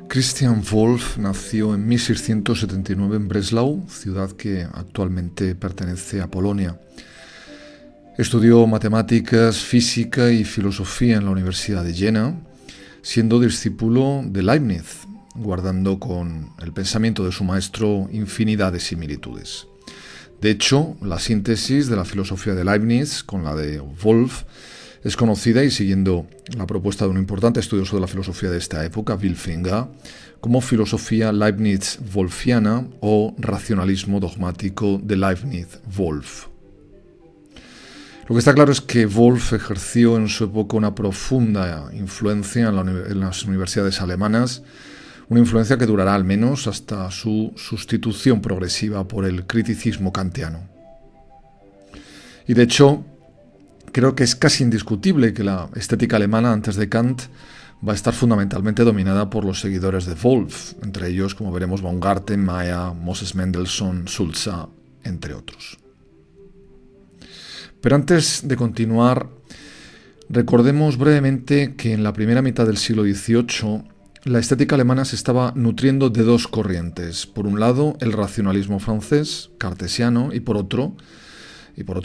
Christian Wolff nació en 1679 en Breslau, ciudad que actualmente pertenece a Polonia. Estudió matemáticas, física y filosofía en la Universidad de Jena, siendo discípulo de Leibniz, guardando con el pensamiento de su maestro infinidad de similitudes. De hecho, la síntesis de la filosofía de Leibniz con la de Wolff es conocida, y siguiendo la propuesta de un importante estudioso de la filosofía de esta época, Wilfinger, como filosofía Leibniz-Wolffiana o racionalismo dogmático de Leibniz-Wolff. Lo que está claro es que Wolff ejerció en su época una profunda influencia en las universidades alemanas, una influencia que durará al menos hasta su sustitución progresiva por el criticismo kantiano. Y de hecho, creo que es casi indiscutible que la estética alemana antes de Kant va a estar fundamentalmente dominada por los seguidores de Wolff, entre ellos, como veremos, Baumgarten, Maya, Moses Mendelssohn, Sulza, entre otros. Pero antes de continuar, recordemos brevemente que en la primera mitad del siglo XVIII la estética alemana se estaba nutriendo de dos corrientes. Por un lado, el racionalismo francés, cartesiano, y por otro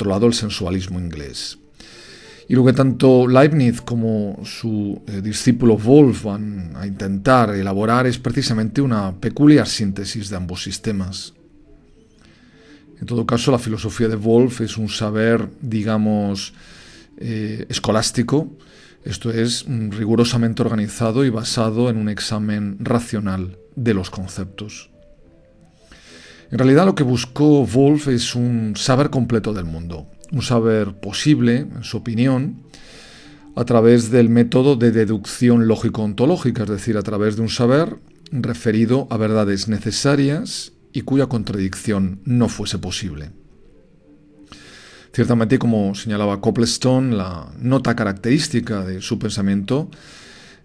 lado, el sensualismo inglés. Y lo que tanto Leibniz como su discípulo Wolff van a intentar elaborar es precisamente una peculiar síntesis de ambos sistemas. En todo caso, la filosofía de Wolff es un saber, digamos, escolástico, esto es, rigurosamente organizado y basado en un examen racional de los conceptos. En realidad, lo que buscó Wolff es un saber completo del mundo, un saber posible, en su opinión, a través del método de deducción lógico-ontológica, es decir, a través de un saber referido a verdades necesarias y cuya contradicción no fuese posible. Ciertamente, como señalaba Coplestone, la nota característica de su pensamiento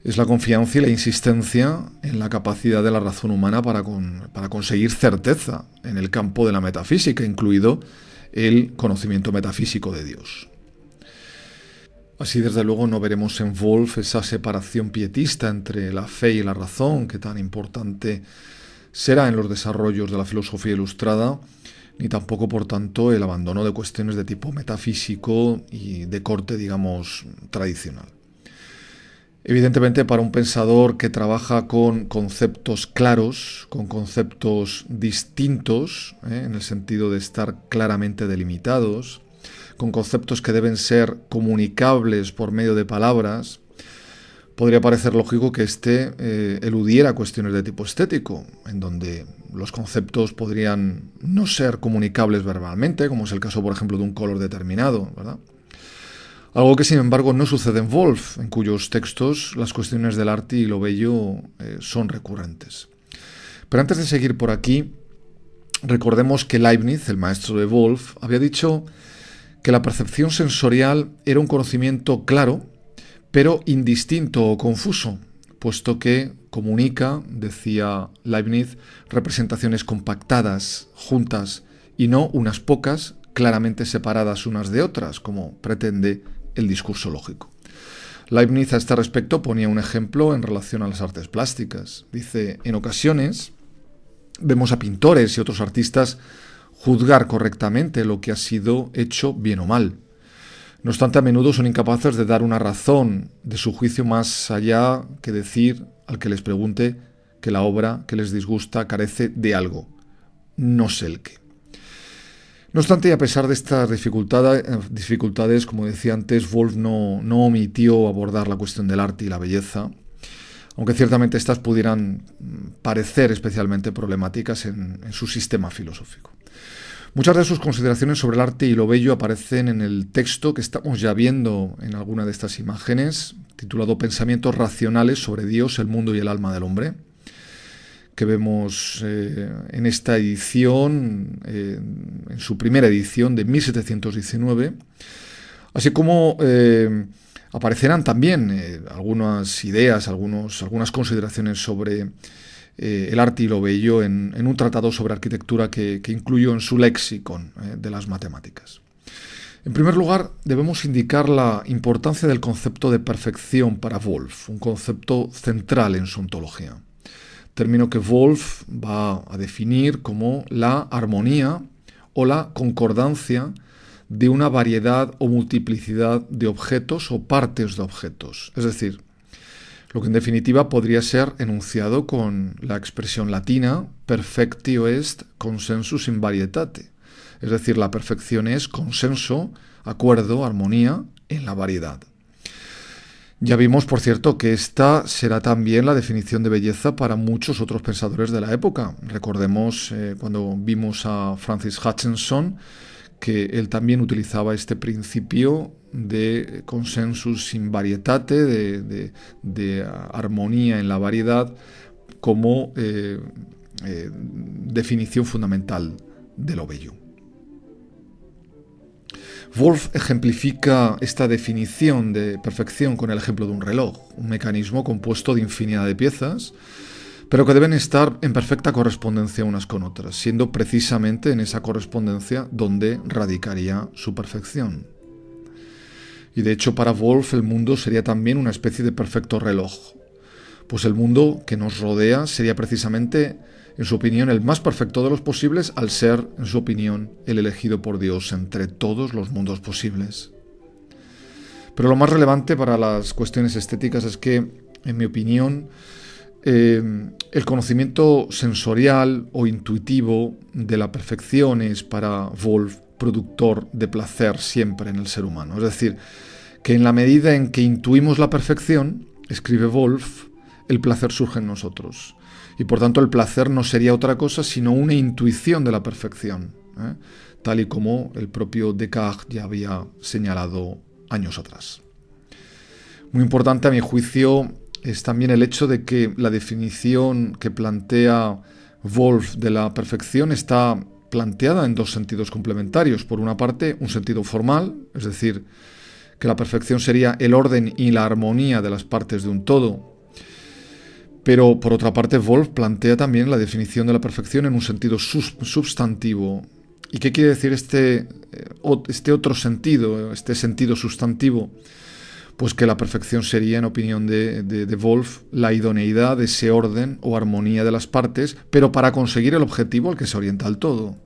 es la confianza y la insistencia en la capacidad de la razón humana para conseguir certeza en el campo de la metafísica, incluido el conocimiento metafísico de Dios. Así, desde luego, no veremos en Wolff esa separación pietista entre la fe y la razón que tan importante será en los desarrollos de la filosofía ilustrada, ni tampoco, por tanto, el abandono de cuestiones de tipo metafísico y de corte, digamos, tradicional. Evidentemente, para un pensador que trabaja con conceptos claros, con conceptos distintos, en el sentido de estar claramente delimitados, con conceptos que deben ser comunicables por medio de palabras, podría parecer lógico que éste eludiera cuestiones de tipo estético, en donde los conceptos podrían no ser comunicables verbalmente, como es el caso, por ejemplo, de un color determinado, ¿verdad? Algo que, sin embargo, no sucede en Wolff, en cuyos textos las cuestiones del arte y lo bello son recurrentes. Pero antes de seguir por aquí, recordemos que Leibniz, el maestro de Wolff, había dicho que la percepción sensorial era un conocimiento claro, pero indistinto o confuso, puesto que comunica, decía Leibniz, representaciones compactadas, juntas, y no unas pocas, claramente separadas unas de otras, como pretende el discurso lógico. Leibniz a este respecto ponía un ejemplo en relación a las artes plásticas. Dice, en ocasiones vemos a pintores y otros artistas juzgar correctamente lo que ha sido hecho bien o mal. No obstante, a menudo son incapaces de dar una razón de su juicio más allá que decir al que les pregunte que la obra que les disgusta carece de algo, no sé el qué. No obstante, a pesar de estas dificultades, como decía antes, Wolff no omitió abordar la cuestión del arte y la belleza, aunque ciertamente estas pudieran parecer especialmente problemáticas en su sistema filosófico. Muchas de sus consideraciones sobre el arte y lo bello aparecen en el texto que estamos ya viendo en alguna de estas imágenes, titulado Pensamientos racionales sobre Dios, el mundo y el alma del hombre, que vemos en esta edición, en su primera edición de 1719, así como Aparecerán también algunas ideas, algunas consideraciones sobre el arte y lo bello en un tratado sobre arquitectura que incluyó en su léxicon de las matemáticas. En primer lugar, debemos indicar la importancia del concepto de perfección para Wolff, un concepto central en su ontología. Término que Wolff va a definir como la armonía o la concordancia de una variedad o multiplicidad de objetos o partes de objetos. Es decir, lo que en definitiva podría ser enunciado con la expresión latina perfectio est consensus in varietate. Es decir, la perfección es consenso, acuerdo, armonía en la variedad. Ya vimos, por cierto, que esta será también la definición de belleza para muchos otros pensadores de la época. Recordemos cuando vimos a Francis Hutcheson, que él también utilizaba este principio de consensus in varietate, de armonía en la variedad, como definición fundamental de lo bello. Wolff ejemplifica esta definición de perfección con el ejemplo de un reloj, un mecanismo compuesto de infinidad de piezas, pero que deben estar en perfecta correspondencia unas con otras, siendo precisamente en esa correspondencia donde radicaría su perfección. Y de hecho para Wolff el mundo sería también una especie de perfecto reloj, pues el mundo que nos rodea sería precisamente, en su opinión, el más perfecto de los posibles, al ser, en su opinión, el elegido por Dios entre todos los mundos posibles. Pero lo más relevante para las cuestiones estéticas es que, en mi opinión, el conocimiento sensorial o intuitivo de la perfección es para Wolff productor de placer siempre en el ser humano. Es decir, que en la medida en que intuimos la perfección, escribe Wolff, el placer surge en nosotros. Y por tanto el placer no sería otra cosa sino una intuición de la perfección, tal y como el propio Descartes ya había señalado años atrás. Muy importante a mi juicio es también el hecho de que la definición que plantea Wolff de la perfección está planteada en dos sentidos complementarios. Por una parte, un sentido formal, es decir, que la perfección sería el orden y la armonía de las partes de un todo. Pero por otra parte, Wolff plantea también la definición de la perfección en un sentido sustantivo. ¿Y qué quiere decir este otro sentido, este sentido sustantivo? Pues que la perfección sería, en opinión de Wolff, la idoneidad de ese orden o armonía de las partes, pero para conseguir el objetivo al que se orienta el todo.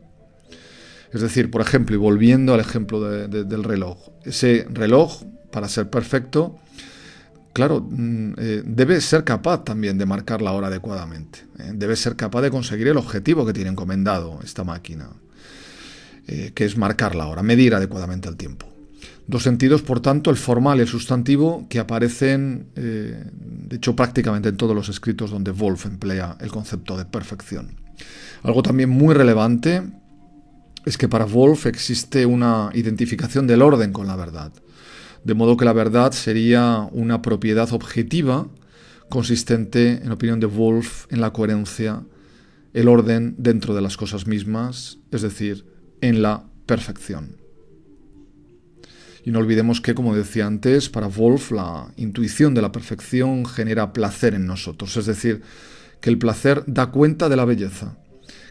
Es decir, por ejemplo, y volviendo al ejemplo del reloj, ese reloj, para ser perfecto, claro, debe ser capaz también de marcar la hora adecuadamente. Debe ser capaz de conseguir el objetivo que tiene encomendado esta máquina, que es marcar la hora, medir adecuadamente el tiempo. Dos sentidos, por tanto, el formal y el sustantivo, que aparecen, de hecho, prácticamente en todos los escritos donde Wolff emplea el concepto de perfección. Algo también muy relevante es que para Wolff existe una identificación del orden con la verdad. De modo que la verdad sería una propiedad objetiva consistente, en opinión de Wolff, en la coherencia, el orden dentro de las cosas mismas, es decir, en la perfección. Y no olvidemos que, como decía antes, para Wolff la intuición de la perfección genera placer en nosotros, es decir, que el placer da cuenta de la belleza,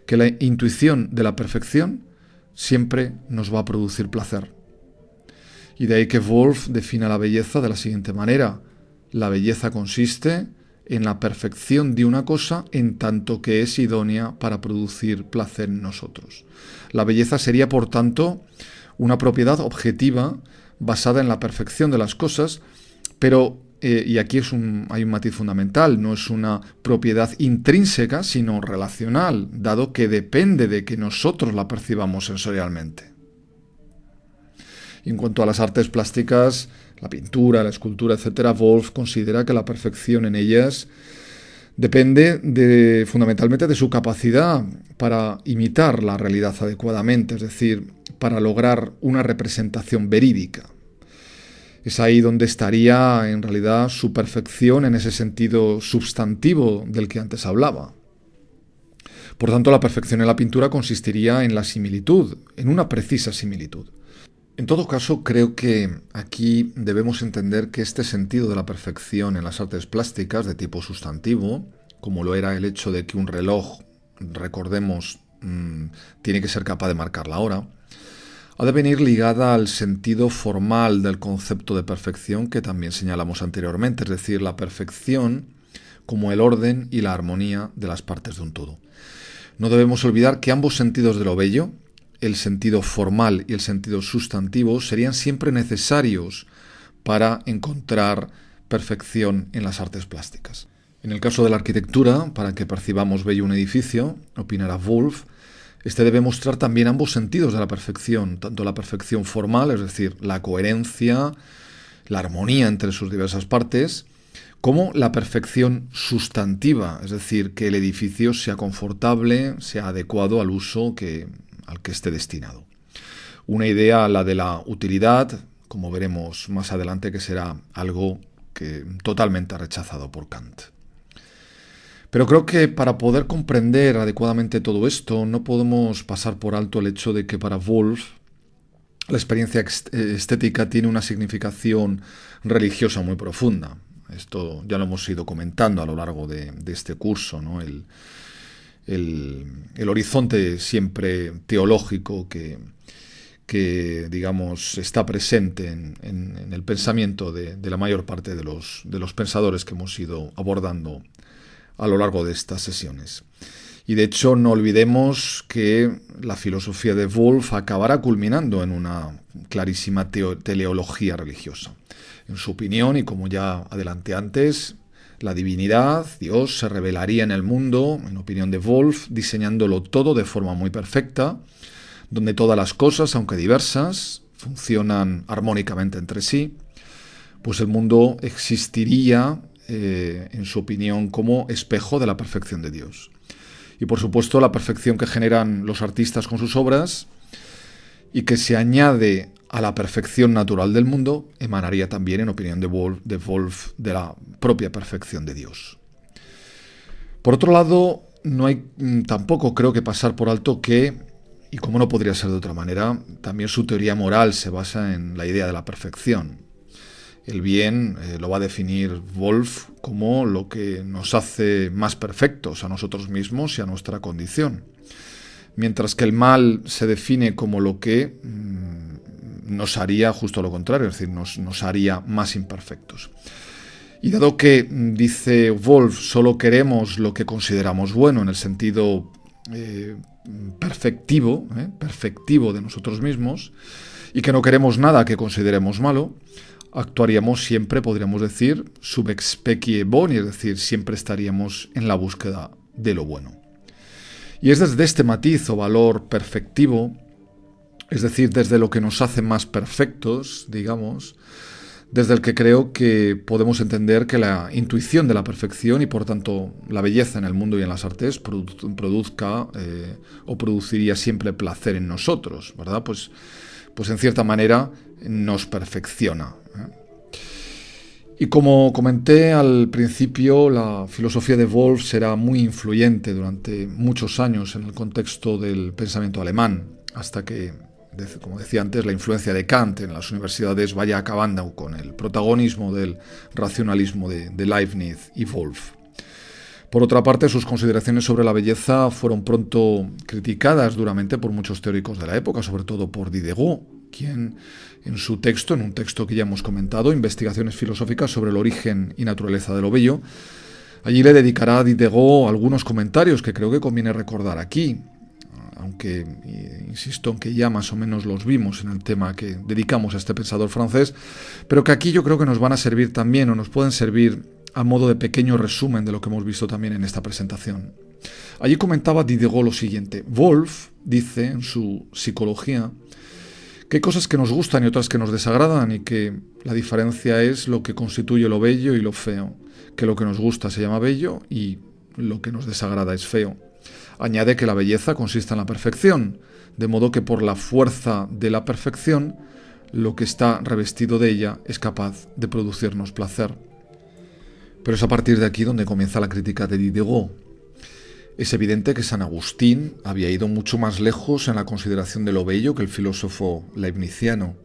que la intuición de la perfección siempre nos va a producir placer. Y de ahí que Wolff defina la belleza de la siguiente manera: la belleza consiste en la perfección de una cosa en tanto que es idónea para producir placer en nosotros. La belleza sería, por tanto, una propiedad objetiva basada en la perfección de las cosas, pero, y aquí hay un matiz fundamental, no es una propiedad intrínseca, sino relacional, dado que depende de que nosotros la percibamos sensorialmente. Y en cuanto a las artes plásticas, la pintura, la escultura, etc., Wolff considera que la perfección en ellas depende fundamentalmente de su capacidad para imitar la realidad adecuadamente, es decir, para lograr una representación verídica. Es ahí donde estaría en realidad su perfección en ese sentido sustantivo del que antes hablaba. Por tanto, la perfección en la pintura consistiría en la similitud, en una precisa similitud. En todo caso, creo que aquí debemos entender que este sentido de la perfección en las artes plásticas de tipo sustantivo, como lo era el hecho de que un reloj, recordemos, tiene que ser capaz de marcar la hora, ha de venir ligada al sentido formal del concepto de perfección que también señalamos anteriormente, es decir, la perfección como el orden y la armonía de las partes de un todo. No debemos olvidar que ambos sentidos de lo bello, el sentido formal y el sentido sustantivo, serían siempre necesarios para encontrar perfección en las artes plásticas. En el caso de la arquitectura, para que percibamos bello un edificio, opinará Wolf, este debe mostrar también ambos sentidos de la perfección, tanto la perfección formal, es decir, la coherencia, la armonía entre sus diversas partes, como la perfección sustantiva, es decir, que el edificio sea confortable, sea adecuado al uso al que esté destinado. Una idea, la de la utilidad, como veremos más adelante, que será algo que totalmente rechazado por Kant. Pero creo que para poder comprender adecuadamente todo esto, no podemos pasar por alto el hecho de que para Wolf la experiencia estética tiene una significación religiosa muy profunda. Esto ya lo hemos ido comentando a lo largo de este curso, ¿no? El horizonte siempre teológico que digamos, está presente en el pensamiento de la mayor parte de los pensadores que hemos ido abordando a lo largo de estas sesiones. Y de hecho no olvidemos que la filosofía de Wolf acabará culminando en una clarísima teleología religiosa. En su opinión, y como ya adelanté antes, la divinidad, Dios, se revelaría en el mundo, en opinión de Wolf, diseñándolo todo de forma muy perfecta, donde todas las cosas, aunque diversas, funcionan armónicamente entre sí, pues el mundo existiría, en su opinión, como espejo de la perfección de Dios. Y por supuesto la perfección que generan los artistas con sus obras y que se añade a la perfección natural del mundo, emanaría también, en opinión de Wolf, de la propia perfección de Dios. Por otro lado, no hay tampoco creo que pasar por alto que, y como no podría ser de otra manera, también su teoría moral se basa en la idea de la perfección. El bien lo va a definir Wolf como lo que nos hace más perfectos a nosotros mismos y a nuestra condición, mientras que el mal se define como lo que nos haría justo lo contrario, es decir, nos haría más imperfectos. Y dado que, dice Wolf, solo queremos lo que consideramos bueno en el sentido perfectivo de nosotros mismos, y que no queremos nada que consideremos malo, actuaríamos siempre, podríamos decir, sub specie boni, es decir, siempre estaríamos en la búsqueda de lo bueno. Y es desde este matiz o valor perfectivo, es decir, desde lo que nos hace más perfectos, digamos, desde el que creo que podemos entender que la intuición de la perfección y por tanto la belleza en el mundo y en las artes produzca o produciría siempre placer en nosotros, ¿verdad? Pues en cierta manera nos perfecciona. Y como comenté al principio, la filosofía de Wolf será muy influyente durante muchos años en el contexto del pensamiento alemán, hasta que, como decía antes, la influencia de Kant en las universidades vaya acabando con el protagonismo del racionalismo de Leibniz y Wolf. Por otra parte, sus consideraciones sobre la belleza fueron pronto criticadas duramente por muchos teóricos de la época, sobre todo por Diderot, quien en su texto, en un texto que ya hemos comentado, Investigaciones filosóficas sobre el origen y naturaleza de lo bello, allí le dedicará a Diderot algunos comentarios que creo que conviene recordar aquí, aunque insisto en que ya más o menos los vimos en el tema que dedicamos a este pensador francés, pero que aquí yo creo que nos van a servir también o nos pueden servir a modo de pequeño resumen de lo que hemos visto también en esta presentación. Allí comentaba Diderot lo siguiente: Wolf dice en su Psicología que hay cosas que nos gustan y otras que nos desagradan y que la diferencia es lo que constituye lo bello y lo feo, que lo que nos gusta se llama bello y lo que nos desagrada es feo. Añade que la belleza consiste en la perfección, de modo que por la fuerza de la perfección, lo que está revestido de ella es capaz de producirnos placer. Pero es a partir de aquí donde comienza la crítica de Diderot. Es evidente que San Agustín había ido mucho más lejos en la consideración de lo bello que el filósofo leibniziano.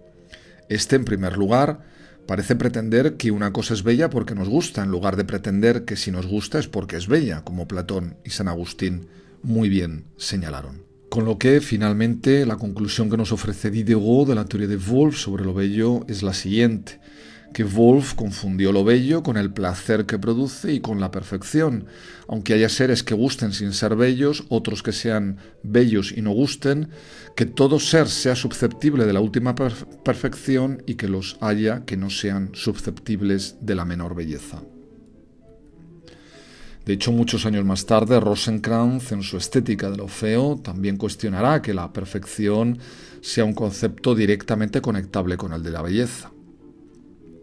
Este, en primer lugar, parece pretender que una cosa es bella porque nos gusta, en lugar de pretender que si nos gusta es porque es bella, como Platón y San Agustín muy bien señalaron. Con lo que, finalmente, la conclusión que nos ofrece Diderot de la teoría de Wolff sobre lo bello es la siguiente, que Wolff confundió lo bello con el placer que produce y con la perfección. Aunque haya seres que gusten sin ser bellos, otros que sean bellos y no gusten, que todo ser sea susceptible de la última perfección y que los haya que no sean susceptibles de la menor belleza. De hecho, muchos años más tarde, Rosenkranz, en su Estética de lo feo, también cuestionará que la perfección sea un concepto directamente conectable con el de la belleza.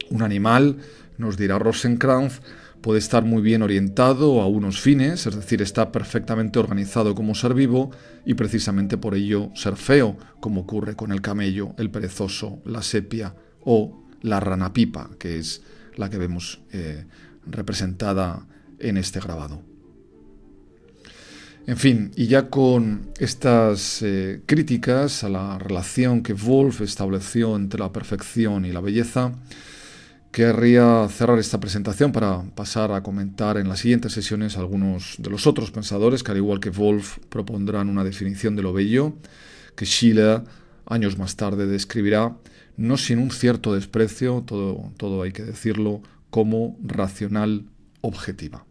Un animal, nos dirá Rosenkranz, puede estar muy bien orientado a unos fines, es decir, está perfectamente organizado como ser vivo y precisamente por ello ser feo, como ocurre con el camello, el perezoso, la sepia o la rana pipa, que es la que vemos representada en este grabado. En fin, y ya con estas críticas a la relación que Wolff estableció entre la perfección y la belleza, querría cerrar esta presentación para pasar a comentar en las siguientes sesiones algunos de los otros pensadores que, al igual que Wolff, propondrán una definición de lo bello que Schiller, años más tarde, describirá, no sin un cierto desprecio, todo hay que decirlo, como racional objetiva.